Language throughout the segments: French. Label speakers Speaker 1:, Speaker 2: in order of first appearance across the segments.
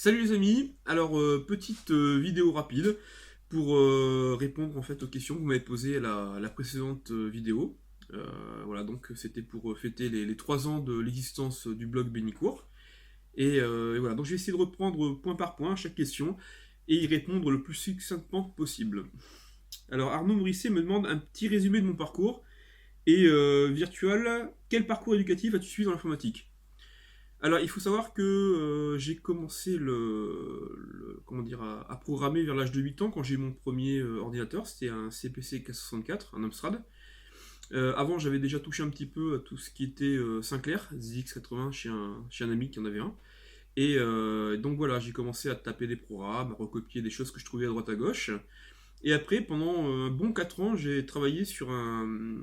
Speaker 1: Salut les amis, alors petite vidéo rapide pour répondre en fait aux questions que vous m'avez posées à la précédente vidéo. Voilà, donc c'était pour fêter les 3 ans de l'existence du blog Bénicourt. Et voilà, donc je vais essayer de reprendre point par point chaque question et y répondre le plus succinctement possible. Alors Arnaud Morisset me demande un petit résumé de mon parcours et virtual, quel parcours éducatif as-tu suivi dans l'informatique? Alors, il faut savoir que j'ai commencé comment dire, à programmer vers l'âge de 8 ans quand j'ai eu mon premier ordinateur. C'était un CPC 464, un Amstrad. Avant, j'avais déjà touché un petit peu à tout ce qui était Sinclair, ZX80 chez un ami qui en avait un. Et donc voilà, j'ai commencé à taper des programmes, à recopier des choses que je trouvais à droite à gauche. Et après, pendant un bon 4 ans, j'ai travaillé sur un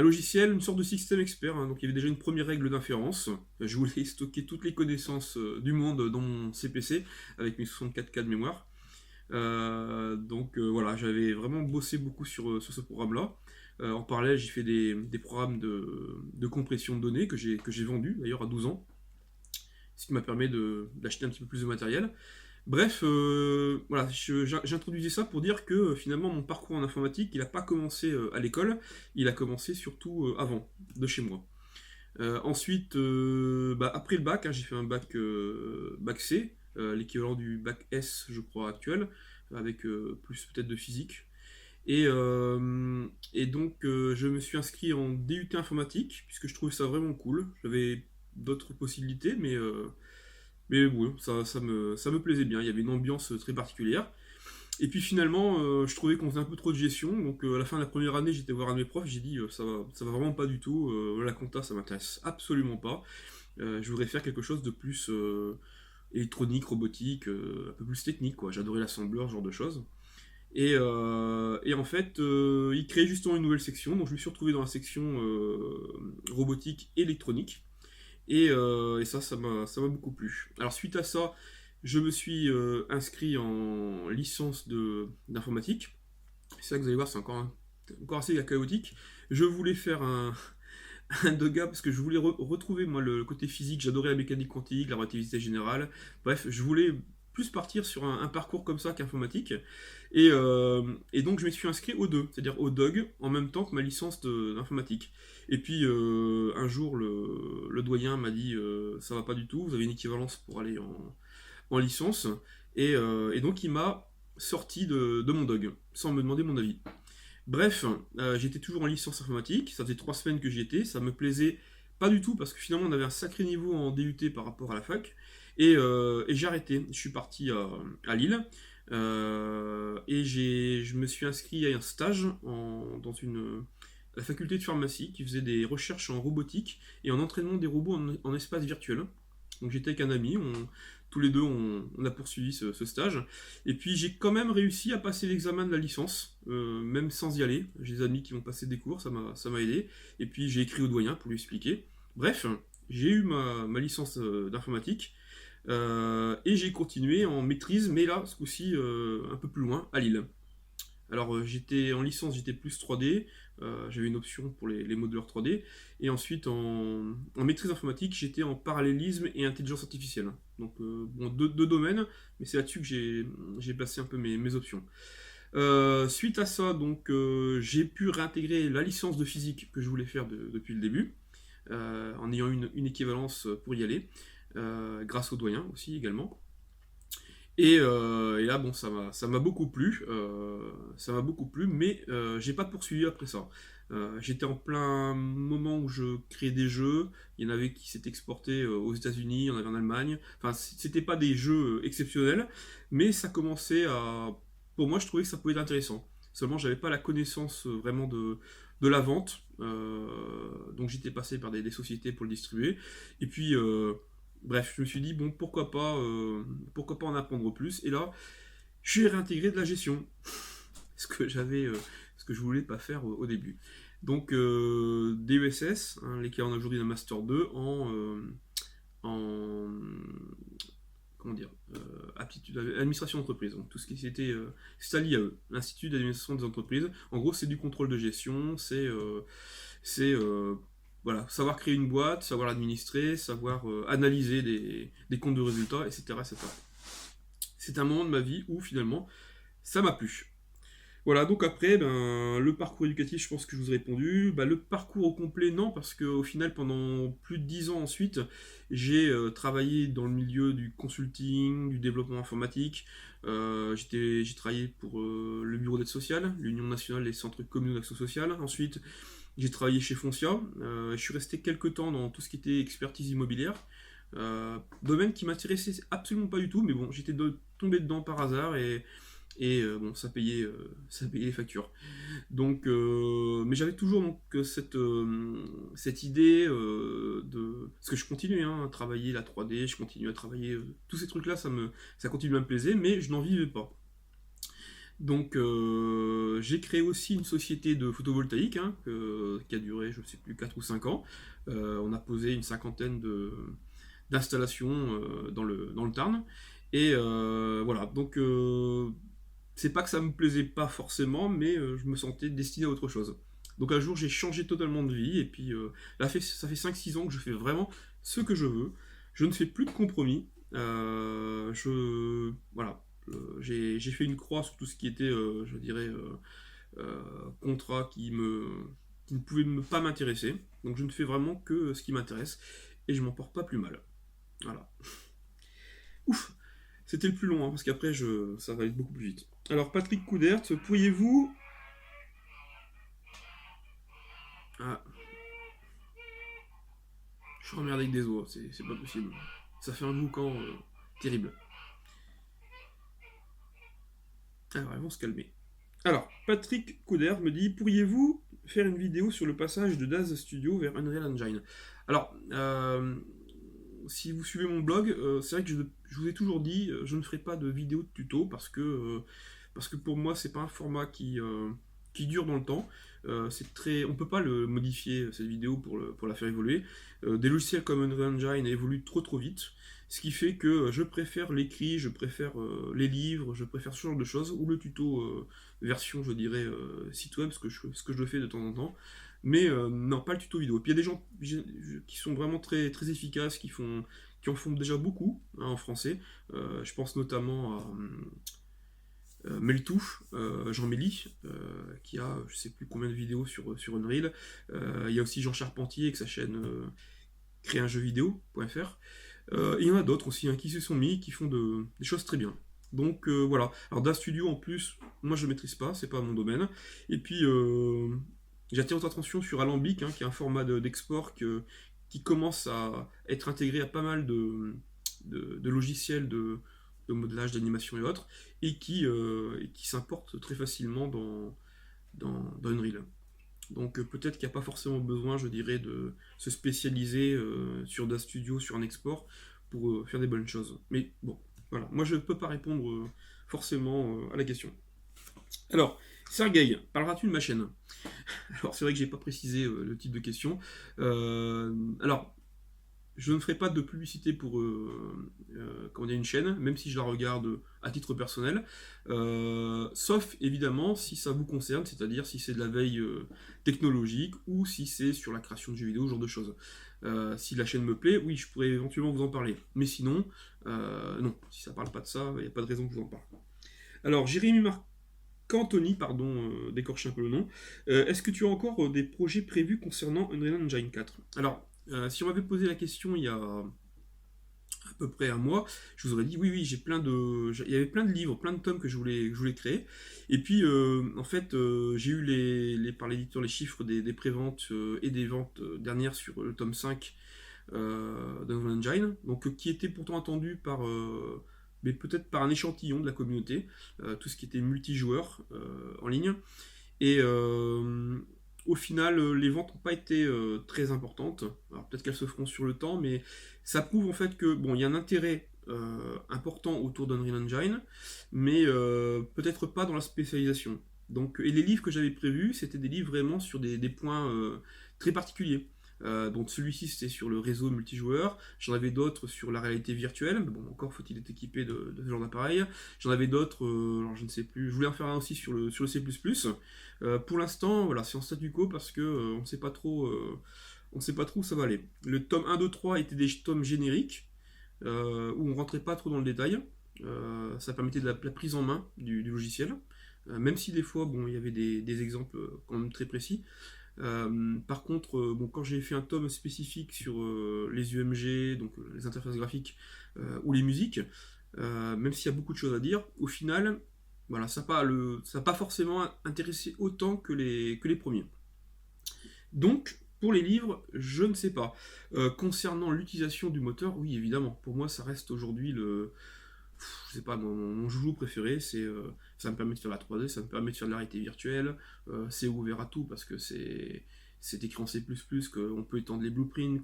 Speaker 1: logiciel, une sorte de système expert, hein. Donc il y avait déjà une première règle d'inférence. Je voulais stocker toutes les connaissances du monde dans mon CPC avec mes 64K de mémoire. Voilà, j'avais vraiment bossé beaucoup sur ce programme-là. En parallèle, j'ai fait des programmes de compression de données que j'ai vendus d'ailleurs à 12 ans, ce qui m'a permis d'acheter un petit peu plus de matériel. Bref, voilà, j'introduisais ça pour dire que finalement mon parcours en informatique, il n'a pas commencé à l'école, il a commencé surtout avant, de chez moi. Ensuite, après le bac, hein, j'ai fait un bac C, l'équivalent du bac S, je crois, actuel, avec plus peut-être de physique. Et donc, je me suis inscrit en DUT informatique, puisque je trouvais ça vraiment cool. J'avais d'autres possibilités, mais bon, ça me plaisait bien. Il y avait une ambiance très particulière. Et puis finalement, je trouvais qu'on faisait un peu trop de gestion. Donc à la fin de la première année, j'étais voir un de mes profs. J'ai dit ça va vraiment pas du tout. La compta, ça m'intéresse absolument pas. Je voudrais faire quelque chose de plus électronique, robotique, un peu plus technique, quoi. J'adorais l'assembleur, ce genre de choses. Et en fait, il créait justement une nouvelle section. Donc je me suis retrouvé dans la section robotique électronique. Et ça m'a beaucoup plu. Alors suite à ça, je me suis inscrit en licence d'informatique. C'est ça que vous allez voir, c'est encore assez chaotique. Je voulais faire un doga parce que je voulais retrouver moi le côté physique. J'adorais la mécanique quantique, la relativité générale. Bref, je voulais plus partir sur un parcours comme ça qu'informatique. Et donc je me suis inscrit aux deux, c'est-à-dire au DOG, en même temps que ma licence d'informatique. Et puis un jour, le doyen m'a dit ça va pas du tout, vous avez une équivalence pour aller en licence. Et donc il m'a sorti de mon DOG, sans me demander mon avis. Bref, j'étais toujours en licence informatique, ça faisait 3 semaines que j'y étais, ça me plaisait pas du tout parce que finalement on avait un sacré niveau en DUT par rapport à la fac. Et j'ai arrêté, je suis parti à Lille. Je me suis inscrit à un stage dans la faculté de pharmacie qui faisait des recherches en robotique et en entraînement des robots en espace virtuel. Donc j'étais avec un ami, tous les deux on a poursuivi ce stage. Et puis j'ai quand même réussi à passer l'examen de la licence, même sans y aller. J'ai des amis qui m'ont passé des cours, ça m'a aidé. Et puis j'ai écrit au doyen pour lui expliquer. Bref, j'ai eu ma licence d'informatique. Et j'ai continué en maîtrise, mais là, ce coup-ci, un peu plus loin, à Lille. Alors, j'étais en licence, j'étais plus 3D, j'avais une option pour les modeleurs 3D, et ensuite en maîtrise informatique, j'étais en parallélisme et intelligence artificielle. Donc, bon, deux domaines, mais c'est là-dessus que j'ai placé un peu mes options. Suite à ça, donc, j'ai pu réintégrer la licence de physique que je voulais faire depuis le début, en ayant une équivalence pour y aller, grâce au doyen aussi également. Et là, bon, ça m'a beaucoup plu, mais j'ai pas poursuivi après ça. J'étais en plein moment où je créais des jeux. Il y en avait qui s'étaient exportés aux États-Unis, il y en avait en Allemagne. Enfin, c'était pas des jeux exceptionnels, mais ça commençait à. Pour moi, je trouvais que ça pouvait être intéressant. Seulement, j'avais pas la connaissance vraiment de la vente, donc j'étais passé par des sociétés pour le distribuer. Et puis, bref, je me suis dit, bon, pourquoi pas en apprendre plus. Et là, j'ai réintégré de la gestion, ce que je voulais pas faire au début. Donc, DESS, hein, l'équivalent aujourd'hui d'un Master 2 en comment dire, administration d'entreprise. Donc, tout ce qui c'était l'IAE, l'Institut d'administration des entreprises. En gros, c'est du contrôle de gestion, c'est voilà, savoir créer une boîte, savoir l'administrer, savoir analyser des comptes de résultats, etc., etc. C'est un moment de ma vie où finalement ça m'a plu. Voilà, donc après, le parcours éducatif, je pense que je vous ai répondu. Le parcours au complet, non, parce qu'au final, pendant plus de 10 ans ensuite, j'ai travaillé dans le milieu du consulting, du développement informatique. J'ai travaillé pour le bureau d'aide sociale, l'Union nationale des centres communaux d'action sociale. Ensuite, j'ai travaillé chez Foncia. Je suis resté quelques temps dans tout ce qui était expertise immobilière. Domaine qui m'intéressait absolument pas du tout, mais bon, tombé dedans par hasard et bon, ça payait les factures. Donc, mais j'avais toujours donc, cette idée de... Parce que je continue à travailler la 3D, je continue à travailler... tous ces trucs-là, ça continue à me plaiser, mais je n'en vivais pas. Donc, j'ai créé aussi une société de photovoltaïque qui a duré, je ne sais plus, 4 ou 5 ans. On a posé une cinquantaine d'installations dans le Tarn. Et voilà, donc c'est pas que ça me plaisait pas forcément, mais je me sentais destiné à autre chose. Donc un jour j'ai changé totalement de vie, et puis là ça fait 5-6 ans que je fais vraiment ce que je veux. Je ne fais plus de compromis. Voilà, j'ai fait une croix sur tout ce qui était, je dirais, contrat qui ne pouvait pas m'intéresser. Donc je ne fais vraiment que ce qui m'intéresse, et je m'en porte pas plus mal. Voilà. Ouf, c'était le plus long, parce qu'après ça va être beaucoup plus vite. Alors, Patrick Coudert, pourriez-vous... Ah. Je suis emmerdé avec des oies, c'est pas possible. Ça fait un boucan terrible. Alors, ils vont se calmer. Alors, Patrick Coudert me dit, pourriez-vous faire une vidéo sur le passage de Daz Studio vers Unreal Engine? Alors, si vous suivez mon blog, c'est vrai que je vous ai toujours dit, je ne ferai pas de vidéo de tuto parce que pour moi, c'est pas un format qui dure dans le temps. On peut pas le modifier, cette vidéo, pour la faire évoluer. Des logiciels comme Unreal Engine évoluent trop vite, ce qui fait que je préfère l'écrit, je préfère les livres, je préfère ce genre de choses, ou le tuto version, je dirais, site web, ce que je fais de temps en temps. Mais non, pas le tuto vidéo. Puis il y a des gens qui sont vraiment très, très efficaces, qui en font déjà beaucoup en français. Je pense notamment à Meltou, Jean Méli, qui a je sais plus combien de vidéos sur Unreal. Il y a aussi Jean Charpentier avec sa chaîne créunjeuvideo.fr. Il y en a d'autres aussi qui se sont mis, qui font des choses très bien. Donc voilà. Alors DA Studio en plus, moi je ne maîtrise pas, c'est pas mon domaine. Et puis j'attire votre attention sur Alembic, qui est un format d'export qui commence à être intégré à pas mal de logiciels de modelage, d'animation et autres, et qui s'importe très facilement dans Unreal. Donc peut-être qu'il n'y a pas forcément besoin, je dirais, de se spécialiser sur DA Studio, sur un export, pour faire des bonnes choses. Mais bon, voilà, moi je ne peux pas répondre forcément à la question. Alors, Sergueï, parleras-tu de ma chaîne? Alors c'est vrai que j'ai pas précisé le type de question. Alors, je ne ferai pas de publicité pour une chaîne, même si je la regarde à titre personnel, sauf évidemment si ça vous concerne, c'est-à-dire si c'est de la veille technologique ou si c'est sur la création de jeux vidéo, ce genre de choses. Si la chaîne me plaît, oui, je pourrais éventuellement vous en parler. Mais sinon, non, si ça parle pas de ça, il n'y a pas de raison que je vous en parle. Alors, Jérémy Marcantoni, pardon, d'écorcher un peu le nom, est-ce que tu as encore des projets prévus concernant Unreal Engine 4? Alors, si on m'avait posé la question il y a à peu près un mois, je vous aurais dit oui, il y avait plein de livres, plein de tomes que je voulais créer. Et puis, en fait, j'ai eu par l'éditeur les chiffres des préventes et des ventes dernières sur le tome 5 d'Unreal Engine, donc qui était pourtant attendu mais peut-être par un échantillon de la communauté, tout ce qui était multijoueur en ligne. Et au final, les ventes n'ont pas été très importantes. Alors peut-être qu'elles se feront sur le temps, mais ça prouve en fait que bon, il y a un intérêt important autour d'Unreal Engine, mais peut-être pas dans la spécialisation. Donc, et les livres que j'avais prévus, c'était des livres vraiment sur des points très particuliers. Donc celui-ci c'était sur le réseau multijoueur, j'en avais d'autres sur la réalité virtuelle, mais bon encore faut-il être équipé de ce genre d'appareil, j'en avais d'autres, alors je ne sais plus, je voulais en faire un aussi sur le C++, pour l'instant voilà c'est en statu quo parce que on ne sait pas trop on ne sait pas trop où ça va aller. Le tome 1, 2, 3 étaient des tomes génériques, où on rentrait pas trop dans le détail. Ça permettait de la prise en main du logiciel, même si des fois, bon, il y avait des exemples quand même très précis. Par contre, bon, quand j'ai fait un tome spécifique sur les UMG, donc les interfaces graphiques, ou les musiques, même s'il y a beaucoup de choses à dire, au final, voilà, ça n'a pas forcément intéressé autant que les premiers. Donc, pour les livres, je ne sais pas. Concernant l'utilisation du moteur, oui, évidemment. Pour moi, ça reste aujourd'hui je sais pas, mon joujou préféré. Ça me permet de faire la 3D, ça me permet de faire de la réalité virtuelle. C'est ouvert à tout parce que c'est écrit en C++, qu'on peut étendre les blueprints,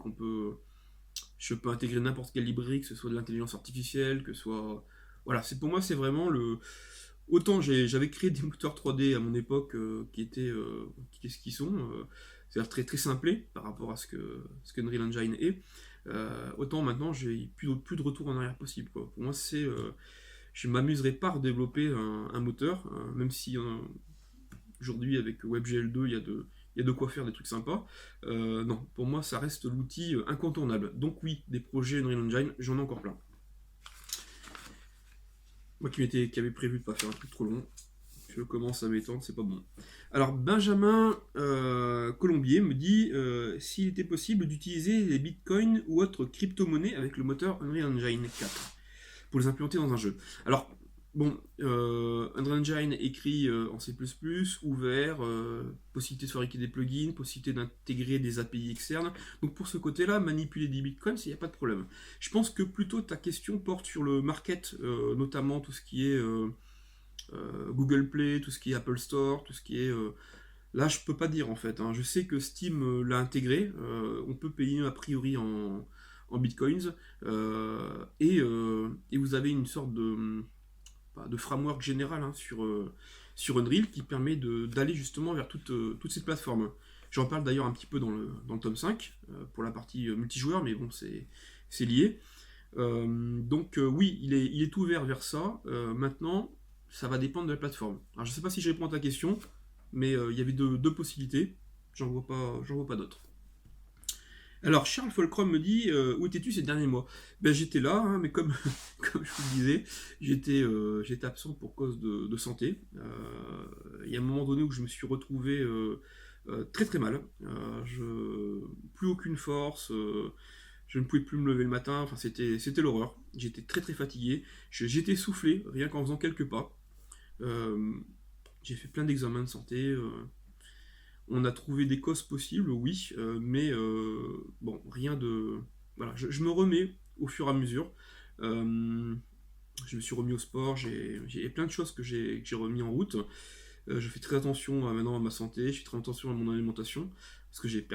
Speaker 1: je peux intégrer n'importe quelle librairie, que ce soit de l'intelligence artificielle, que ce soit... Voilà, pour moi, c'est vraiment le... Autant j'avais créé des moteurs 3D à mon époque qui sont, c'est-à-dire très très simplés par rapport à ce que Unreal Engine est. Autant maintenant j'ai plus de retour en arrière possible, quoi. Pour moi je m'amuserais pas à redévelopper un moteur, même si aujourd'hui avec WebGL2 il y a de quoi faire des trucs sympas. Non, pour moi ça reste l'outil incontournable. Donc oui, des projets Unreal Engine, j'en ai encore plein. Moi qui avait prévu de pas faire un truc trop long, je commence à m'étendre, c'est pas bon. Alors Benjamin Colombier me dit s'il était possible d'utiliser les bitcoins ou autres crypto-monnaies avec le moteur Unreal Engine 4 pour les implémenter dans un jeu. Alors bon, Unreal Engine écrit en C++, ouvert, possibilité de fabriquer des plugins, possibilité d'intégrer des API externes. Donc pour ce côté-là, manipuler des bitcoins, il n'y a pas de problème. Je pense que plutôt ta question porte sur le market, notamment tout ce qui est Google Play, tout ce qui est Apple Store, tout ce qui est... Là, je peux pas dire en fait, hein. Je sais que Steam l'a intégré, on peut payer a priori en bitcoins, et vous avez une sorte de framework général, hein, sur Unreal qui permet d'aller justement vers toutes ces plateformes. J'en parle d'ailleurs un petit peu dans le tome 5, pour la partie multijoueur, mais bon, c'est lié. Donc oui, il est ouvert vers ça. Maintenant, ça va dépendre de la plateforme. Alors je sais pas si je réponds à ta question, mais il y avait deux possibilités. J'en vois pas d'autres. Alors Charles Folcrom me dit où étais-tu ces derniers mois? Ben j'étais là, hein, mais comme, comme je vous le disais, j'étais absent pour cause de santé. Il y a un moment donné où je me suis retrouvé très très mal. Plus aucune force. Je ne pouvais plus me lever le matin. Enfin c'était l'horreur. J'étais très très fatigué. J'étais essoufflé rien qu'en faisant quelques pas. Euh, j'ai fait plein d'examens de santé. On a trouvé des causes possibles, oui, mais bon, rien de... Voilà, je me remets au fur et à mesure. Euh, je me suis remis au sport, j'ai plein de choses que j'ai remis en route. Je fais très attention maintenant à ma santé, je fais très attention à mon alimentation, parce que j'ai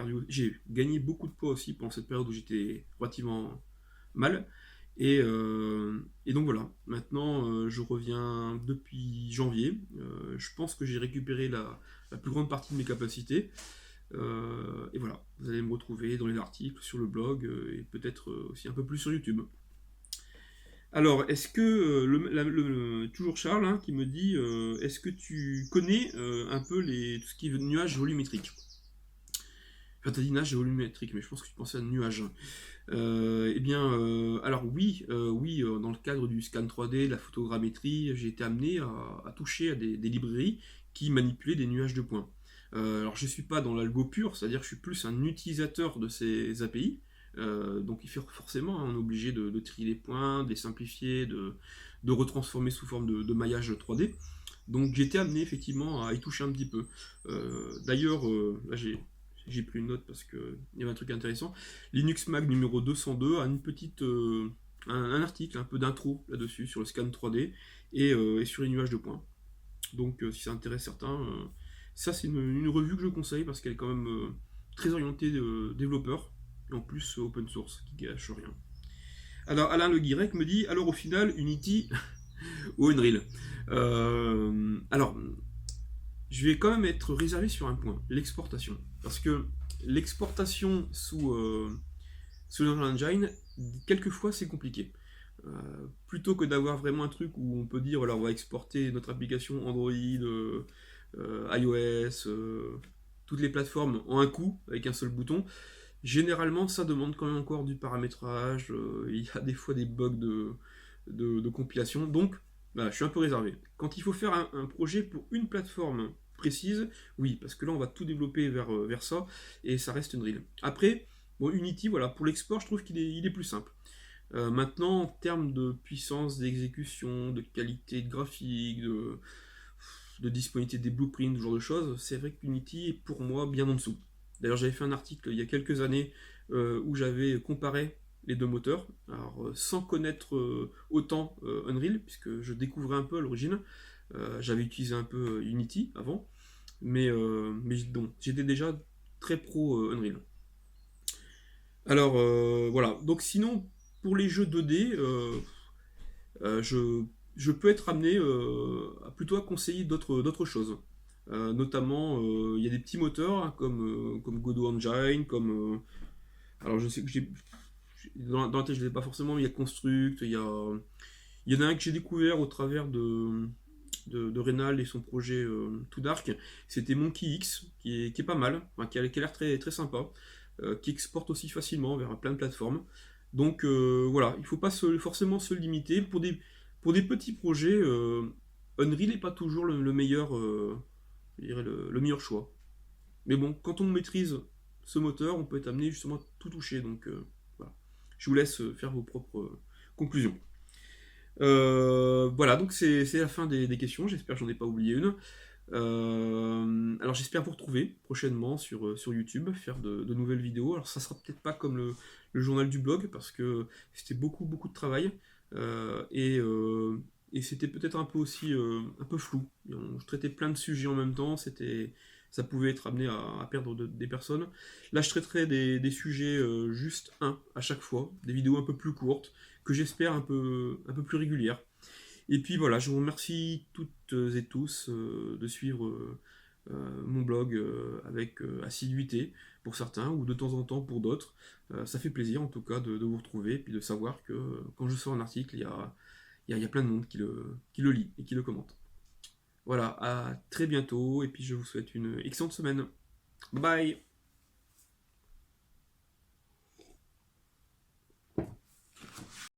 Speaker 1: gagné beaucoup de poids aussi pendant cette période où j'étais relativement mal. Et donc voilà, maintenant je reviens depuis janvier. Je pense que j'ai récupéré la plus grande partie de mes capacités. Et voilà, vous allez me retrouver dans les articles, sur le blog, et peut-être aussi un peu plus sur YouTube. Alors, est-ce que, toujours Charles, hein, qui me dit, est-ce que tu connais un peu tout ce qui est nuages volumétriques? Enfin, t'as dit nuages volumétriques, mais je pense que tu pensais à nuages. Eh bien, alors oui, dans le cadre du scan 3D, la photogrammétrie, j'ai été amené à toucher à des librairies qui manipulaient des nuages de points. Alors je ne suis pas dans l'algo pur, c'est-à-dire que je suis plus un utilisateur de ces API, donc il fait forcément, hein, on est obligé de trier les points, de les simplifier, de retransformer sous forme de maillage 3D. Donc j'ai été amené effectivement à y toucher un petit peu. D'ailleurs, là j'ai pris une note parce qu'il y avait un truc intéressant. Linux Mag numéro 202 a une petite, un article, un peu d'intro là-dessus, sur le scan 3D et sur les nuages de points. Donc si ça intéresse certains, ça c'est une revue que je conseille parce qu'elle est quand même très orientée développeur, et en plus open source, qui gâche rien. Alors Alain Le Guirec me dit, alors au final, Unity ou Unreal. Alors, je vais quand même être réservé sur un point, l'exportation. Parce que l'exportation sous Unreal Engine, quelquefois c'est compliqué. Plutôt que d'avoir vraiment un truc où on peut dire, voilà, on va exporter notre application Android, iOS, toutes les plateformes en un coup, avec un seul bouton, Généralement, ça demande quand même encore du paramétrage, il y a des fois des bugs de compilation, donc voilà, je suis un peu réservé. Quand il faut faire un projet pour une plateforme précise, oui, parce que là on va tout développer vers ça, et ça reste Unreal. Après, bon, Unity, voilà, pour l'export, je trouve qu'il est plus simple. Maintenant, en termes de puissance d'exécution, de qualité de graphique, de disponibilité des blueprints, ce genre de choses, c'est vrai que Unity est pour moi bien en dessous. D'ailleurs, j'avais fait un article il y a quelques années où j'avais comparé les deux moteurs, alors sans connaître autant Unreal, puisque je découvrais un peu à l'origine. J'avais utilisé un peu Unity avant, mais donc, j'étais déjà très pro Unreal. Alors voilà, donc sinon, pour les jeux 2D, euh, je, je peux être amené plutôt à conseiller d'autres choses. Notamment, il y a des petits moteurs hein, comme Godot Engine, alors je sais que dans la tête je ne l'ai pas forcément, mais il y a Construct, il y en a un que j'ai découvert au travers de Reynal et son projet Too Dark, c'était Monkey X, qui est pas mal, enfin, qui a l'air très, très sympa, qui exporte aussi facilement vers plein de plateformes. Donc voilà, il ne faut pas forcément se limiter. Pour des petits projets, Unreal n'est pas toujours le meilleur, je dirais le meilleur choix. Mais bon, quand on maîtrise ce moteur, on peut être amené justement à tout toucher. Donc voilà. Je vous laisse faire vos propres conclusions. Voilà, donc c'est la fin des questions. J'espère que j'en ai pas oublié une. Alors j'espère vous retrouver prochainement sur YouTube, faire de nouvelles vidéos. Alors ça sera peut-être pas comme le journal du blog, parce que c'était beaucoup beaucoup de travail. Et c'était peut-être un peu aussi un peu flou. Je traitais plein de sujets en même temps, ça pouvait être amené à perdre des personnes. Là je traiterai des sujets juste un à chaque fois, des vidéos un peu plus courtes, que j'espère un peu plus régulières. Et puis voilà, je vous remercie toutes et tous de suivre mon blog avec assiduité pour certains ou de temps en temps pour d'autres. Ça fait plaisir en tout cas de vous retrouver et puis de savoir que quand je sors un article, il y a plein de monde qui le lit et qui le commente. Voilà, à très bientôt et puis je vous souhaite une excellente semaine. Bye!